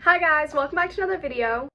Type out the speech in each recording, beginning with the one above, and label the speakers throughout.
Speaker 1: Hi guys, welcome back to another video.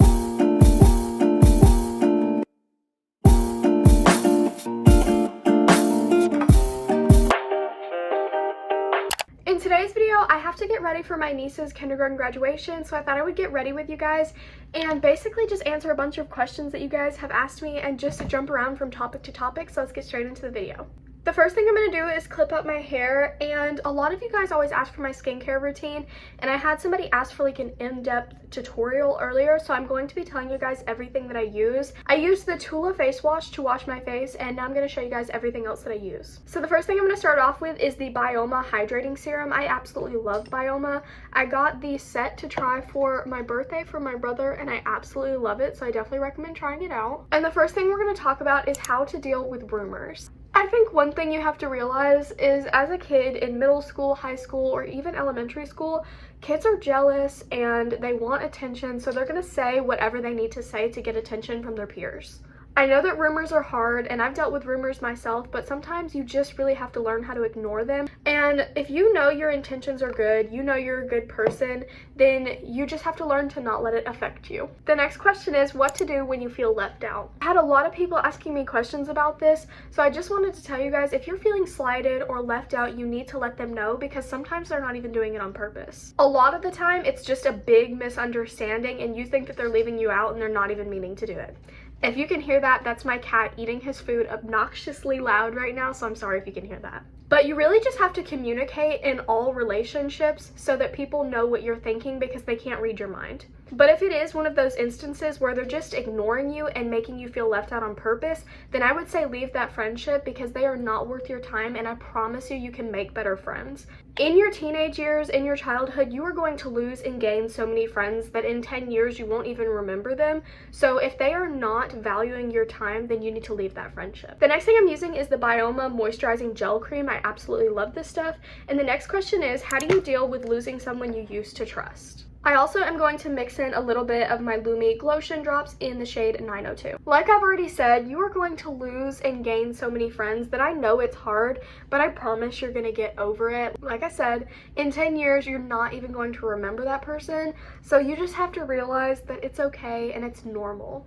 Speaker 1: In today's video, I have to get ready for my niece's kindergarten graduation, so I thought I would get ready with you guys and basically just answer a bunch of questions that you guys have asked me and just jump around from topic to topic, so let's get straight into the video. The first thing I'm going to do is clip up my hair, and a lot of you guys always ask for my skincare routine, and I had somebody ask for like an in-depth tutorial earlier, so I'm going to be telling you guys everything that I use. I use the Tula face wash to wash my face, and now I'm going to show you guys everything else that I use. So the first thing I'm going to start off with is the Bioma Hydrating Serum. I absolutely love Bioma. I got the set to try for my birthday from my brother, and I absolutely love it, so I definitely recommend trying it out. And the first thing we're going to talk about is how to deal with rumors. I think one thing you have to realize is as a kid in middle school, high school, or even elementary school, kids are jealous and they want attention, so they're going to say whatever they need to say to get attention from their peers. I know that rumors are hard, and I've dealt with rumors myself, but sometimes you just really have to learn how to ignore them. And if you know your intentions are good, you know you're a good person, then you just have to learn to not let it affect you. The next question is what to do when you feel left out. I had a lot of people asking me questions about this, so I just wanted to tell you guys, if you're feeling slighted or left out, you need to let them know, because sometimes they're not even doing it on purpose. A lot of the time, it's just a big misunderstanding, and you think that they're leaving you out and they're not even meaning to do it. If you can hear that, that's my cat eating his food obnoxiously loud right now, so I'm sorry if you can hear that. But you really just have to communicate in all relationships so that people know what you're thinking, because they can't read your mind. But if it is one of those instances where they're just ignoring you and making you feel left out on purpose, then I would say leave that friendship, because they are not worth your time, and I promise you, you can make better friends. In your teenage years, in your childhood, you are going to lose and gain so many friends that in 10 years you won't even remember them. So if they are not valuing your time, then you need to leave that friendship. The next thing I'm using is the Bioma Moisturizing Gel Cream. I absolutely love this stuff. And the next question is, how do you deal with losing someone you used to trust? I also am going to mix in a little bit of my Lumi Glotion drops in the shade 902. Like I've already said, you are going to lose and gain so many friends that I know it's hard, but I promise you're going to get over it. Like I said, in 10 years, you're not even going to remember that person, so you just have to realize that it's okay and it's normal.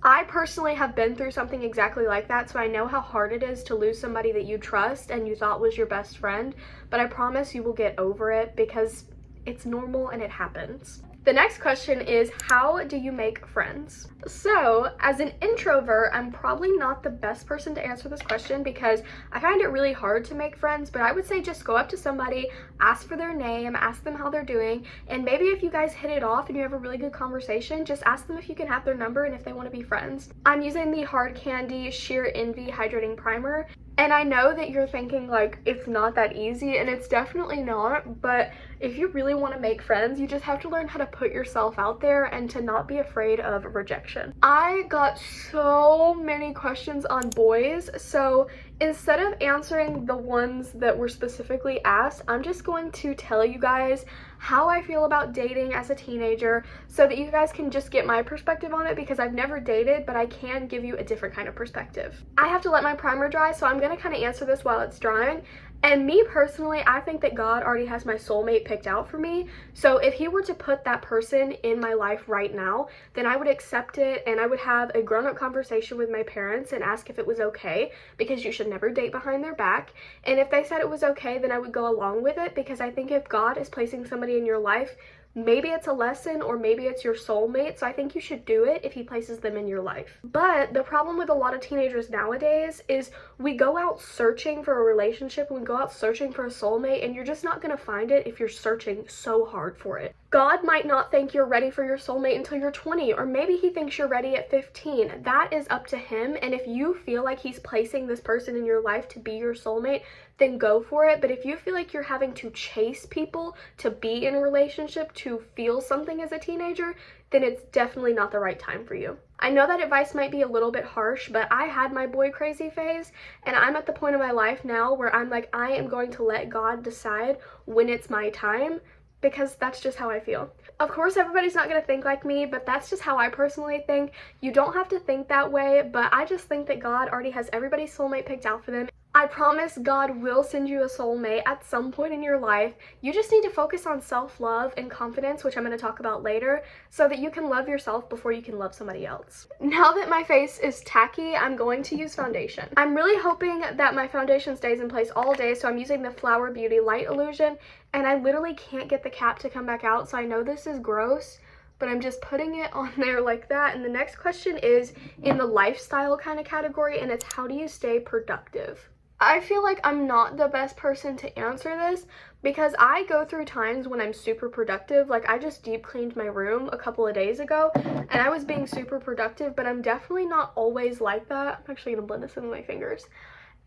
Speaker 1: I personally have been through something exactly like that, so I know how hard it is to lose somebody that you trust and you thought was your best friend, but I promise you will get over it, because it's normal and it happens. The next question is, how do you make friends? So, as an introvert, I'm probably not the best person to answer this question, because I find it really hard to make friends, but I would say just go up to somebody, ask for their name, ask them how they're doing, and maybe if you guys hit it off and you have a really good conversation, just ask them if you can have their number and if they want to be friends. I'm using the Hard Candy Sheer Envy Hydrating Primer. And I know that you're thinking like it's not that easy, and it's definitely not, but if you really want to make friends, you just have to learn how to put yourself out there and to not be afraid of rejection. I got so many questions on boys, so instead of answering the ones that were specifically asked, I'm just going to tell you guys how I feel about dating as a teenager, so that you guys can just get my perspective on it, because I've never dated, but I can give you a different kind of perspective. I have to let my primer dry, so I'm going to kind of answer this while it's drying. And me personally, I think that God already has my soulmate picked out for me. So if he were to put that person in my life right now, then I would accept it, and I would have a grown-up conversation with my parents and ask if it was okay, because you should never date behind their back. And if they said it was okay, then I would go along with it, because I think if God is placing somebody in your life, maybe it's a lesson or maybe it's your soulmate, so I think you should do it if he places them in your life. But the problem with a lot of teenagers nowadays is we go out searching for a relationship, we go out searching for a soulmate, and you're just not going to find it if you're searching so hard for it. God might not think you're ready for your soulmate until you're 20, or maybe he thinks you're ready at 15. That is up to him, and if you feel like he's placing this person in your life to be your soulmate, then go for it. But if you feel like you're having to chase people to be in a relationship, to feel something as a teenager, then it's definitely not the right time for you. I know that advice might be a little bit harsh, but I had my boy crazy phase, and I'm at the point of my life now where I'm like, I am going to let God decide when it's my time, because that's just how I feel. Of course, everybody's not gonna think like me, but that's just how I personally think. You don't have to think that way, but I just think that God already has everybody's soulmate picked out for them. I promise God will send you a soulmate at some point in your life. You just need to focus on self-love and confidence, which I'm going to talk about later, so that you can love yourself before you can love somebody else. Now that my face is tacky, I'm going to use foundation. I'm really hoping that my foundation stays in place all day, so I'm using the Flower Beauty Light Illusion, and I literally can't get the cap to come back out, so I know this is gross, but I'm just putting it on there like that. And the next question is in the lifestyle kind of category, and it's how do you stay productive? I feel like I'm not the best person to answer this because I go through times when I'm super productive. Like I just deep cleaned my room a couple of days ago and I was being super productive, but I'm definitely not always like that. I'm actually gonna blend this in with my fingers.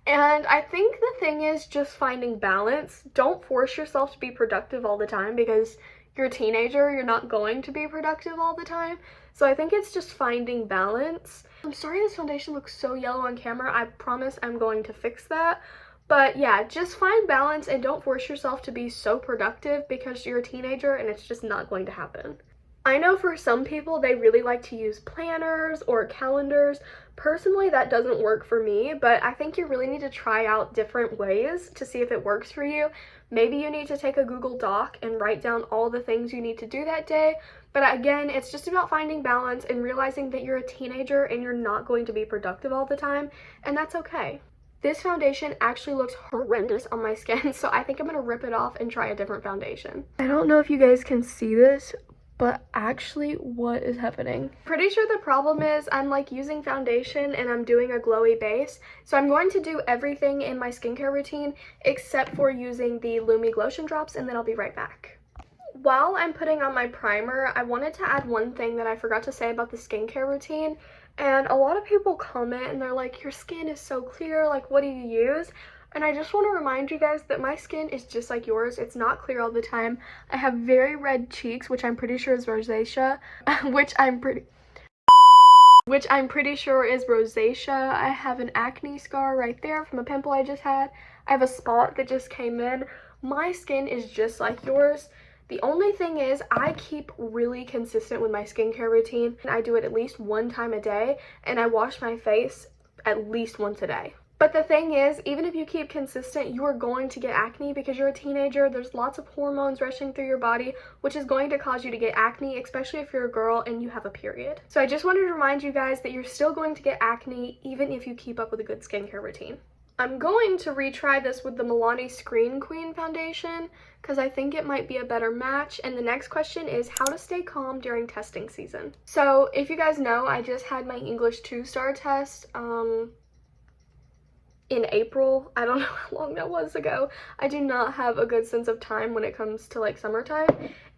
Speaker 1: And I think the thing is just finding balance. Don't force yourself to be productive all the time because you're a teenager, you're not going to be productive all the time. So I think it's just finding balance. I'm sorry this foundation looks so yellow on camera. I promise I'm going to fix that. But yeah, just find balance and don't force yourself to be so productive because you're a teenager and it's just not going to happen. I know for some people they really like to use planners or calendars. Personally, that doesn't work for me, but I think you really need to try out different ways to see if it works for you. Maybe you need to take a Google Doc and write down all the things you need to do that day. But again, it's just about finding balance and realizing that you're a teenager and you're not going to be productive all the time, and that's okay. This foundation actually looks horrendous on my skin, so I think I'm going to rip it off and try a different foundation. I don't know if you guys can see this, but actually what is happening? Pretty sure the problem is I'm like using foundation and I'm doing a glowy base. So I'm going to do everything in my skincare routine except for using the Lumi Glotion drops, and then I'll be right back. While I'm putting on my primer, I wanted to add one thing that I forgot to say about the skincare routine. And a lot of people comment and they're like, your skin is so clear, like what do you use? And I just want to remind you guys that my skin is just like yours. It's not clear all the time. I have very red cheeks, which I'm pretty sure is rosacea, which I'm pretty sure is rosacea. I have an acne scar right there from a pimple I just had. I have a spot that just came in. My skin is just like yours. The only thing is I keep really consistent with my skincare routine. I do it at least one time a day, and I wash my face at least once a day. But the thing is, even if you keep consistent, you are going to get acne because you're a teenager. There's lots of hormones rushing through your body, which is going to cause you to get acne, especially if you're a girl and you have a period. So I just wanted to remind you guys that you're still going to get acne even if you keep up with a good skincare routine. I'm going to retry this with the Milani Screen Queen foundation because I think it might be a better match. And the next question is how to stay calm during testing season. So if you guys know, I just had my English 2-star test in April. I don't know how long that was ago. I do not have a good sense of time when it comes to like summertime.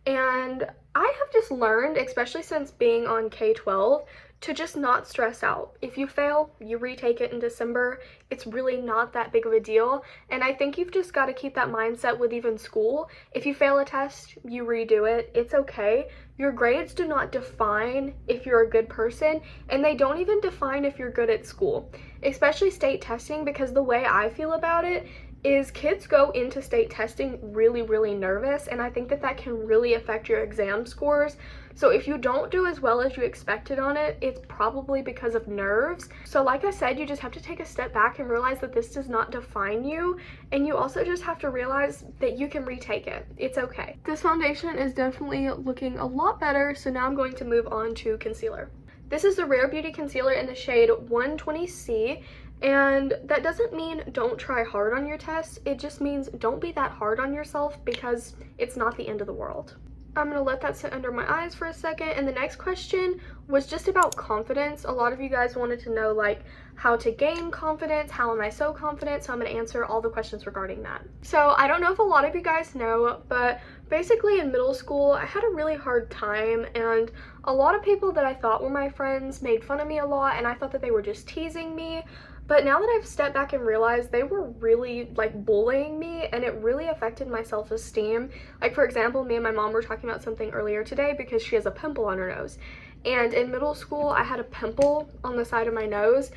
Speaker 1: And I have just learned, especially since being on K-12, to just not stress out. If you fail, you retake it in December. It's really not that big of a deal. And I think you've just got to keep that mindset with even school. If you fail a test, you redo it. It's okay. Your grades do not define if you're a good person, and they don't even define if you're good at school, especially state testing, because the way I feel about it is kids go into state testing really nervous, and I think that that can really affect your exam scores. So if you don't do as well as you expected on it, it's probably because of nerves. So like I said, you just have to take a step back and realize that this does not define you, and you also just have to realize that you can retake it. It's okay. This foundation is definitely looking a lot better, so now I'm going to move on to concealer. This is the Rare Beauty concealer in the shade 120C. And that doesn't mean don't try hard on your tests. It just means don't be that hard on yourself because it's not the end of the world. I'm going to let that sit under my eyes for a second. And the next question was just about confidence. A lot of you guys wanted to know like how to gain confidence. How am I so confident? So I'm going to answer all the questions regarding that. So I don't know if a lot of you guys know, but basically in middle school, I had a really hard time, and a lot of people that I thought were my friends made fun of me a lot, and I thought that they were just teasing me. But now that I've stepped back and realized they were really like bullying me, and it really affected my self-esteem. Like for example, me and my mom were talking about something earlier today because she has a pimple on her nose. And in middle school, I had a pimple on the side of my nose,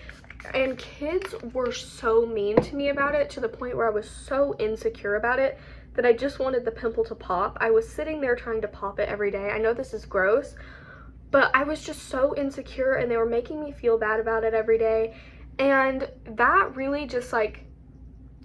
Speaker 1: and kids were so mean to me about it to the point where I was so insecure about it that I just wanted the pimple to pop. I was sitting there trying to pop it every day. I know this is gross, but I was just so insecure, and they were making me feel bad about it every day. And that really just like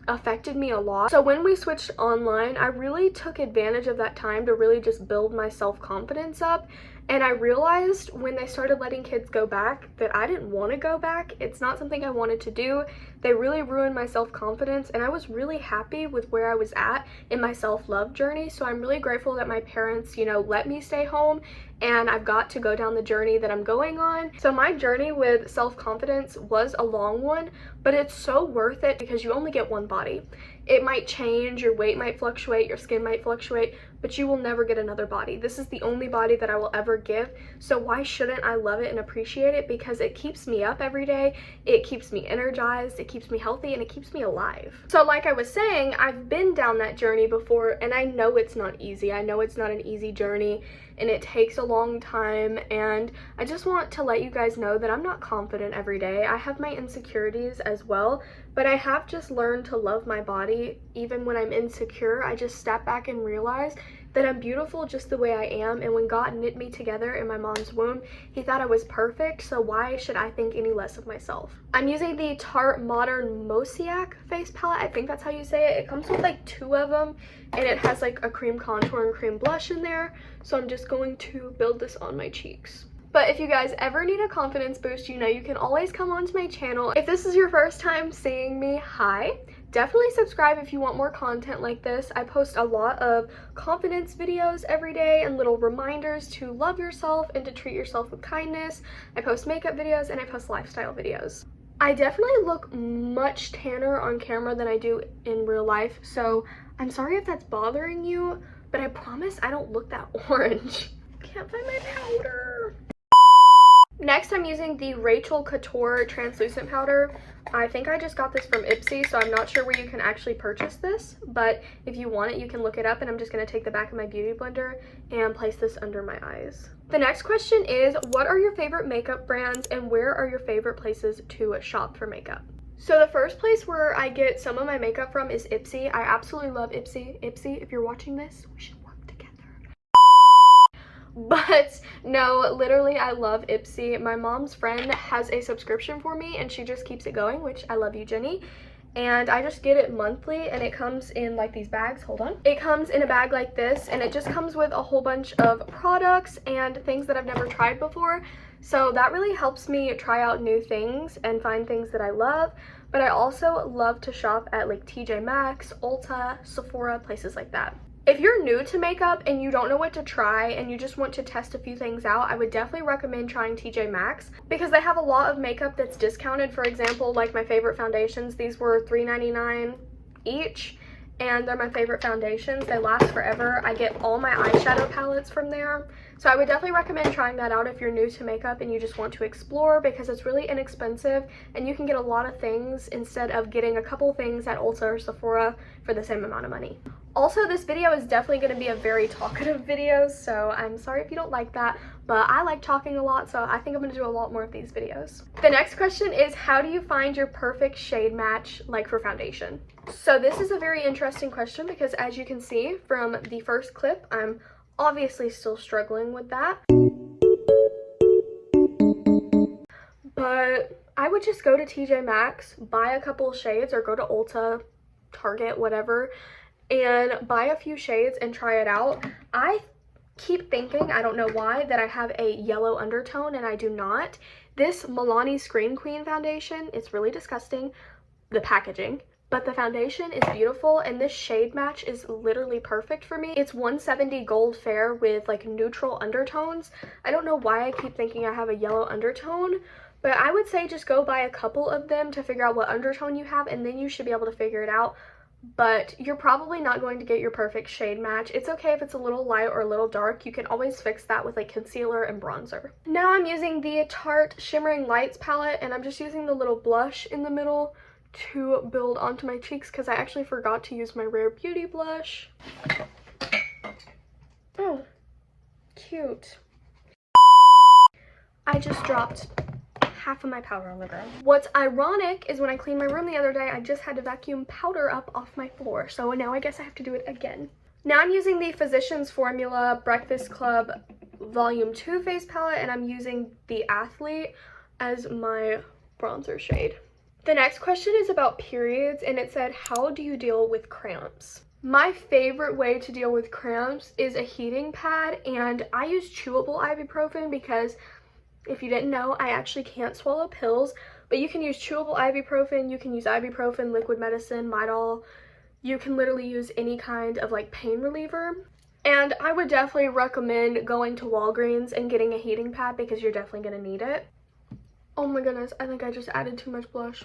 Speaker 1: affected me a lot. So when we switched online, I really took advantage of that time to really just build my self-confidence up. And I realized when they started letting kids go back that I didn't want to go back. It's not something I wanted to do. They really ruined my self-confidence, and I was really happy with where I was at in my self-love journey. So I'm really grateful that my parents, you know, let me stay home and I've got to go down the journey that I'm going on. So my journey with self-confidence was a long one, but it's so worth it because you only get one body. It might change, your weight might fluctuate, your skin might fluctuate, but you will never get another body. This is the only body that I will ever give, so why shouldn't I love it and appreciate it? Because it keeps me up every day, it keeps me energized, it keeps me healthy, and it keeps me alive. So like I was saying, I've been down that journey before, and I know it's not easy. I know it's not an easy journey, and it takes a long time, and I just want to let you guys know that I'm not confident every day. I have my insecurities as well, but I have just learned to love my body. Even when I'm insecure, I just step back and realize that I'm beautiful just the way I am, and when God knit me together in my mom's womb, he thought I was perfect, so why should I think any less of myself? I'm using the Tarte Modern Mosaic face palette. I think that's how you say it. It comes with like 2 of them, and it has like a cream contour and cream blush in there, so I'm just going to build this on my cheeks. But if you guys ever need a confidence boost, you know you can always come onto my channel. If this is your first time seeing me, hi. Definitely subscribe if you want more content like this. I post a lot of confidence videos every day and little reminders to love yourself and to treat yourself with kindness. I post makeup videos and I post lifestyle videos. I definitely look much tanner on camera than I do in real life, so I'm sorry if that's bothering you, but I promise I don't look that orange. Can't find my powder. Next, I'm using the Rachel Couture translucent powder. I think I just got this from Ipsy, so I'm not sure where you can actually purchase this, but if you want it, you can look it up, and I'm just going to take the back of my beauty blender and place this under my eyes. The next question is, what are your favorite makeup brands, and where are your favorite places to shop for makeup? So the first place where I get some of my makeup from is Ipsy. I absolutely love Ipsy. Ipsy, if you're watching this, we should work together. But no, literally I love Ipsy. My mom's friend has a subscription for me and she just keeps it going, which I love you, Jenny. And I just get it monthly, and it comes in like these bags. Hold on. It comes in a bag like this, and it just comes with a whole bunch of products and things that I've never tried before. So that really helps me try out new things and find things that I love. But I also love to shop at like TJ Maxx, Ulta, Sephora, places like that. If you're new to makeup and you don't know what to try and you just want to test a few things out, I would definitely recommend trying TJ Maxx because they have a lot of makeup that's discounted. For example, like my favorite foundations, these were $3.99 each, and they're my favorite foundations. They last forever. I get all my eyeshadow palettes from there. So I would definitely recommend trying that out if you're new to makeup and you just want to explore, because it's really inexpensive and you can get a lot of things instead of getting a couple things at Ulta or Sephora for the same amount of money. Also, this video is definitely going to be a very talkative video, so I'm sorry if you don't like that, but I like talking a lot, so I think I'm going to do a lot more of these videos. The next question is, how do you find your perfect shade match, like for foundation? So this is a very interesting question because, as you can see from the first clip, I'm obviously still struggling with that. But I would just go to TJ Maxx, buy a couple of shades, or go to Ulta, Target, whatever, and buy a few shades and try it out. I keep thinking, I don't know why, that I have a yellow undertone, and I do not. This Milani Screen Queen foundation, it's really disgusting, the packaging, but the foundation is beautiful, and this shade match is literally perfect for me. It's 170 Gold Fair with like neutral undertones. I don't know why I keep thinking I have a yellow undertone, but I would say just go buy a couple of them to figure out what undertone you have, and then you should be able to figure it out. But you're probably not going to get your perfect shade match. It's okay if it's a little light or a little dark. You can always fix that with like concealer and bronzer. Now I'm using the Tarte Shimmering Lights palette, and I'm just using the little blush in the middle to build onto my cheeks because I actually forgot to use my Rare Beauty blush. Oh, cute. I just dropped half of my powder on the ground. What's ironic is when I cleaned my room the other day, I just had to vacuum powder up off my floor, so now I guess I have to do it again. Now I'm using the Physicians Formula Breakfast Club Volume 2 face palette, and I'm using the Athlete as my bronzer shade. The next question is about periods, and it said, how do you deal with cramps? My favorite way to deal with cramps is a heating pad, and I use chewable ibuprofen because if you didn't know, I actually can't swallow pills, but you can use chewable ibuprofen, you can use ibuprofen, liquid medicine, Midol. You can literally use any kind of like pain reliever. And I would definitely recommend going to Walgreens and getting a heating pad because you're definitely going to need it. Oh my goodness, I think I just added too much blush.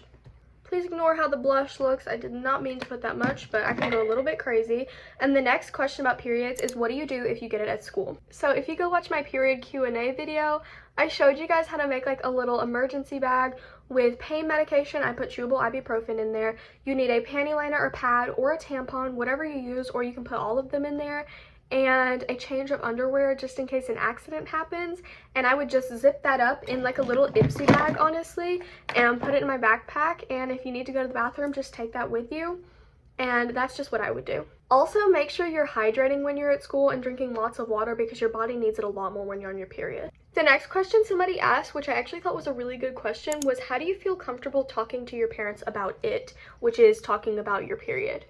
Speaker 1: Please ignore how the blush looks. I did not mean to put that much, but I can go a little bit crazy. And the next question about periods is, what do you do if you get it at school? So if you go watch my period Q&A video, I showed you guys how to make like a little emergency bag with pain medication. I put chewable ibuprofen in there. You need a panty liner or pad or a tampon, whatever you use, or you can put all of them in there, and a change of underwear just in case an accident happens. And I would just zip that up in like a little Ipsy bag, honestly, and put it in my backpack. And if you need to go to the bathroom, just take that with you. And that's just what I would do. Also, make sure you're hydrating when you're at school and drinking lots of water because your body needs it a lot more when you're on your period. The next question somebody asked, which I actually thought was a really good question, was how do you feel comfortable talking to your parents about it, which is talking about your period?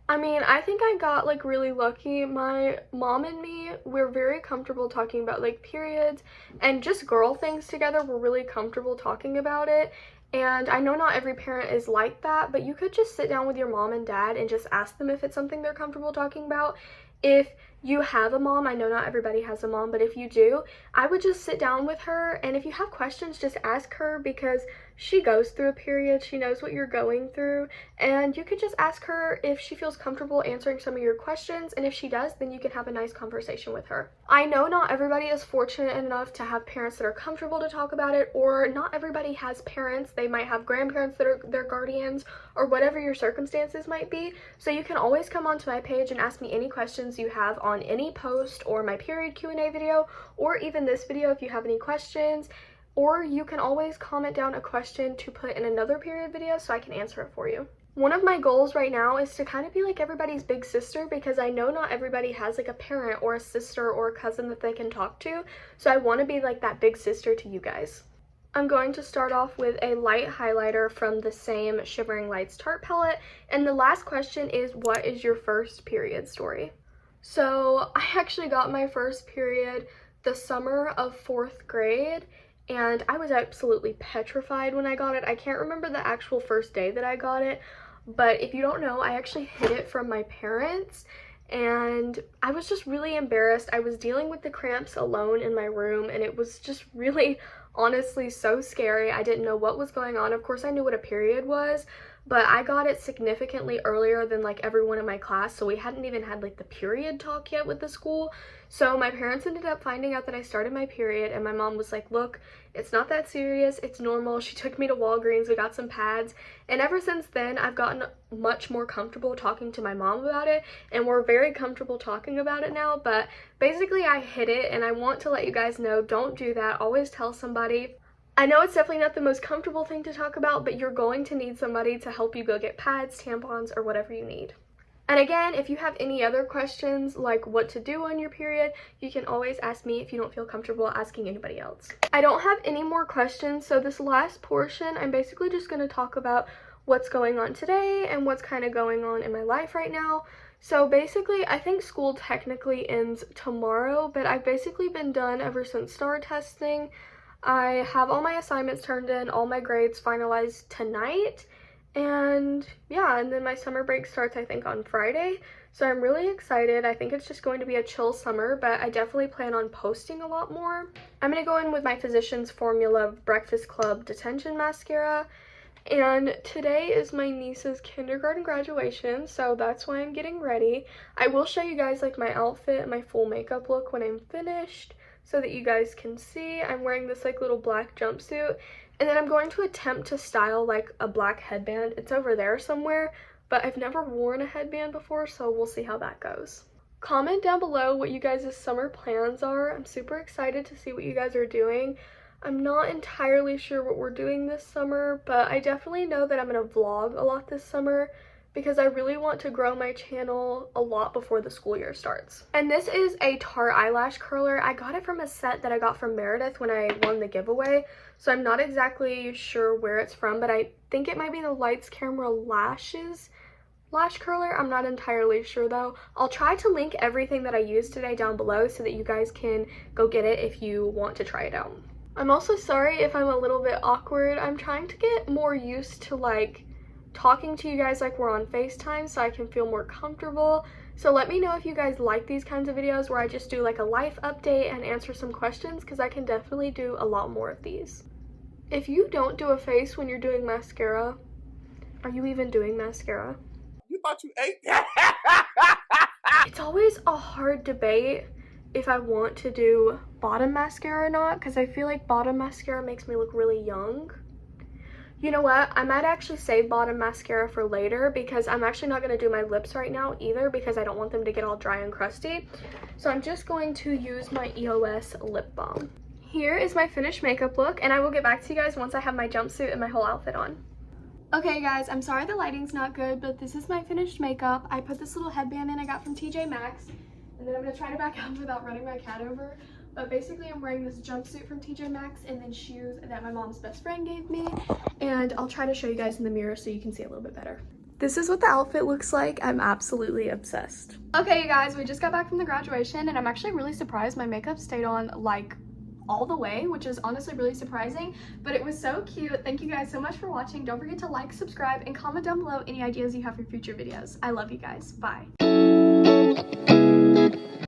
Speaker 1: I mean, I think I got like really lucky. My mom and me, we're very comfortable talking about like periods and just girl things together. We're really comfortable talking about it. And I know not every parent is like that, but you could just sit down with your mom and dad and just ask them if it's something they're comfortable talking about. If you have a mom, I know not everybody has a mom, but if you do, I would just sit down with her, and if you have questions, just ask her because she goes through a period, she knows what you're going through, and you could just ask her if she feels comfortable answering some of your questions, and if she does, then you can have a nice conversation with her. I know not everybody is fortunate enough to have parents that are comfortable to talk about it, or not everybody has parents. They might have grandparents that are their guardians, or whatever your circumstances might be. So you can always come onto my page and ask me any questions you have on any post or my period Q&A video, or even this video if you have any questions. Or you can always comment down a question to put in another period video so I can answer it for you. One of my goals right now is to kind of be like everybody's big sister, because I know not everybody has like a parent or a sister or a cousin that they can talk to. So I want to be like that big sister to you guys. I'm going to start off with a light highlighter from the same Shivering Lights Tarte palette. And the last question is, what is your first period story? So I actually got my first period the summer of 4th grade. And I was absolutely petrified when I got it. I can't remember the actual first day that I got it, but if you don't know, I actually hid it from my parents, and I was just really embarrassed. I was dealing with the cramps alone in my room, and it was just really, honestly, so scary. I didn't know what was going on. Of course, I knew what a period was, but I got it significantly earlier than like everyone in my class, so we hadn't even had like the period talk yet with the school. So my parents ended up finding out that I started my period, and my mom was like, look, it's not that serious, it's normal. She took me to Walgreens, we got some pads, and ever since then I've gotten much more comfortable talking to my mom about it, and we're very comfortable talking about it now. But basically I hid it, and I want to let you guys know, don't do that. Always tell somebody. I know it's definitely not the most comfortable thing to talk about, but you're going to need somebody to help you go get pads, tampons, or whatever you need. And again, if you have any other questions like what to do on your period, you can always ask me if you don't feel comfortable asking anybody else. I don't have any more questions, so this last portion, I'm basically just going to talk about what's going on today and what's kind of going on in my life right now. So basically, I think school technically ends tomorrow, but I've basically been done ever since STAR testing. I have all my assignments turned in, all my grades finalized tonight, and yeah, and then my summer break starts I think on Friday, so I'm really excited. I think it's just going to be a chill summer, but I definitely plan on posting a lot more. I'm going to go in with my Physicians Formula Breakfast Club Detention Mascara, and today is my niece's kindergarten graduation, so that's why I'm getting ready. I will show you guys like my outfit, my full makeup look when I'm finished, so that you guys can see. I'm wearing this like little black jumpsuit, and then I'm going to attempt to style like a black headband. It's over there somewhere, but I've never worn a headband before, so we'll see how that goes. Comment down below what you guys' summer plans are. I'm super excited to see what you guys are doing. I'm not entirely sure what we're doing this summer, but I definitely know that I'm going to vlog a lot this summer because I really want to grow my channel a lot before the school year starts. And this is a Tarte eyelash curler. I got it from a set that I got from Meredith when I won the giveaway, so I'm not exactly sure where it's from, but I think it might be the Lights Camera Lashes lash curler. I'm not entirely sure though. I'll try to link everything that I used today down below so that you guys can go get it if you want to try it out. I'm also sorry if I'm a little bit awkward. I'm trying to get more used to like talking to you guys like we're on FaceTime so I can feel more comfortable. So let me know if you guys like these kinds of videos where I just do like a life update and answer some questions, because I can definitely do a lot more of these. If you don't do a face when you're doing mascara, are you even doing mascara?
Speaker 2: You thought you ate that?
Speaker 1: It's always a hard debate if I want to do bottom mascara or not, because I feel like bottom mascara makes me look really young. You know what? I might actually save bottom mascara for later, because I'm actually not going to do my lips right now either, because I don't want them to get all dry and crusty. So I'm just going to use my EOS lip balm. Here is my finished makeup look, and I will get back to you guys once I have my jumpsuit and my whole outfit on. Okay guys, I'm sorry the lighting's not good, but this is my finished makeup. I put this little headband in I got from TJ Maxx, and then I'm going to try to back up without running my cat over. But basically I'm wearing this jumpsuit from TJ Maxx and then shoes that my mom's best friend gave me. And I'll try to show you guys in the mirror so you can see a little bit better. This is what the outfit looks like. I'm absolutely obsessed. Okay you guys, we just got back from the graduation and I'm actually really surprised my makeup stayed on like all the way, which is honestly really surprising, but it was so cute. Thank you guys so much for watching. Don't forget to like, subscribe, and comment down below any ideas you have for future videos. I love you guys. Bye.